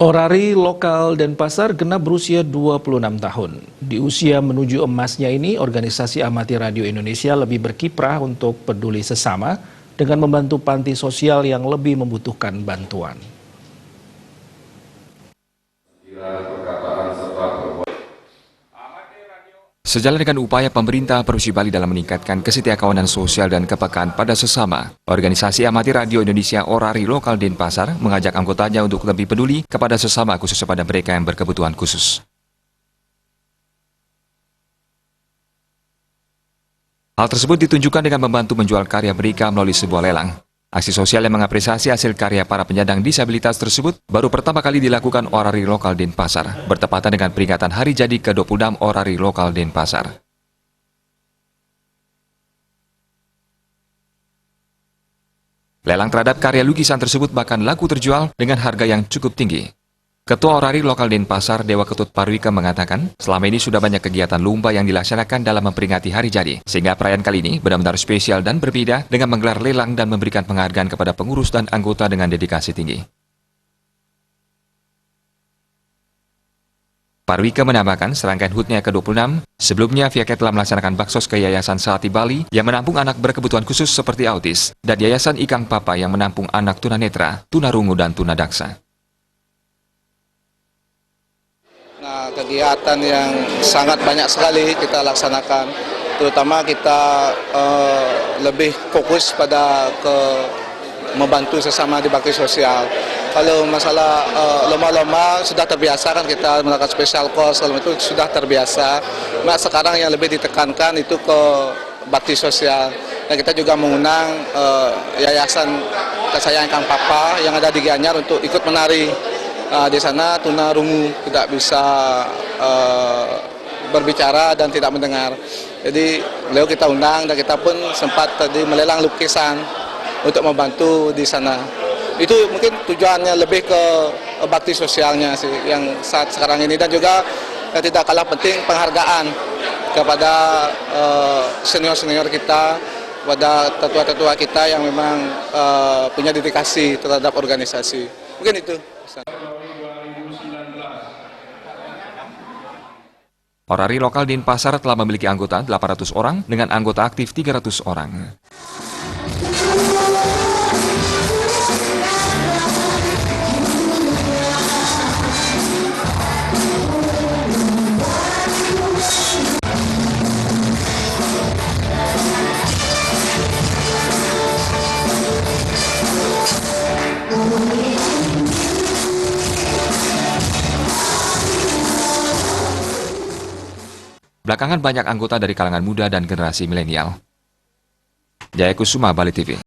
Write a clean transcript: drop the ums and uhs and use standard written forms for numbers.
Orari lokal Denpasar genap berusia 26 tahun. Di usia menuju emasnya ini, organisasi amati radio Indonesia lebih berkiprah untuk peduli sesama dengan membantu panti sosial yang lebih membutuhkan bantuan. Sejalan dengan upaya pemerintah Provinsi Bali dalam meningkatkan kesetiakawanan sosial dan kepekaan pada sesama, organisasi amati radio Indonesia Orari Lokal Denpasar mengajak anggotanya untuk lebih peduli kepada sesama khususnya pada mereka yang berkebutuhan khusus. Hal tersebut ditunjukkan dengan membantu menjual karya mereka melalui sebuah lelang. Aksi sosial yang mengapresiasi hasil karya para penyandang disabilitas tersebut baru pertama kali dilakukan Orari Lokal Denpasar, bertepatan dengan peringatan hari jadi ke-26 Orari Lokal Denpasar. Lelang terhadap karya lukisan tersebut bahkan laku terjual dengan harga yang cukup tinggi. Ketua Orari Lokal Denpasar, Dewa Ketut Parwika mengatakan, selama ini sudah banyak kegiatan lomba yang dilaksanakan dalam memperingati hari jadi, sehingga perayaan kali ini benar-benar spesial dan berbeda dengan menggelar lelang dan memberikan penghargaan kepada pengurus dan anggota dengan dedikasi tinggi. Parwika menambahkan, serangkaian HUT-nya ke-26, sebelumnya pihaknya telah melaksanakan baksos ke Yayasan Sati Bali yang menampung anak berkebutuhan khusus seperti autis, dan Yayasan Ikang Papa yang menampung anak tunanetra, tunarungu, dan tunadaksa. Nah, kegiatan yang sangat banyak sekali kita laksanakan, terutama kita lebih fokus pada membantu sesama di bakti sosial. Kalau masalah lomba-lomba sudah terbiasa kan kita melakukan special course, kalau itu sudah terbiasa. Nah, sekarang yang lebih ditekankan itu ke bakti sosial. Dan kita juga mengundang Yayasan Kasayang Kang Papa yang ada di Gianyar untuk ikut menari. Di sana tunarungu tidak bisa berbicara dan tidak mendengar. Jadi beliau kita undang dan kita pun sempat tadi melelang lukisan untuk membantu di sana. Itu mungkin tujuannya lebih ke bakti sosialnya sih yang saat sekarang ini, dan juga tidak kalah penting penghargaan kepada senior-senior kita, pada tetua-tetua kita yang memang punya dedikasi terhadap organisasi. Mungkin itu. Orari Lokal Denpasar telah memiliki anggota 800 orang dengan anggota aktif 300 orang. Belakangan banyak anggota dari kalangan muda dan generasi milenial. Jaya Kusuma, Bali TV.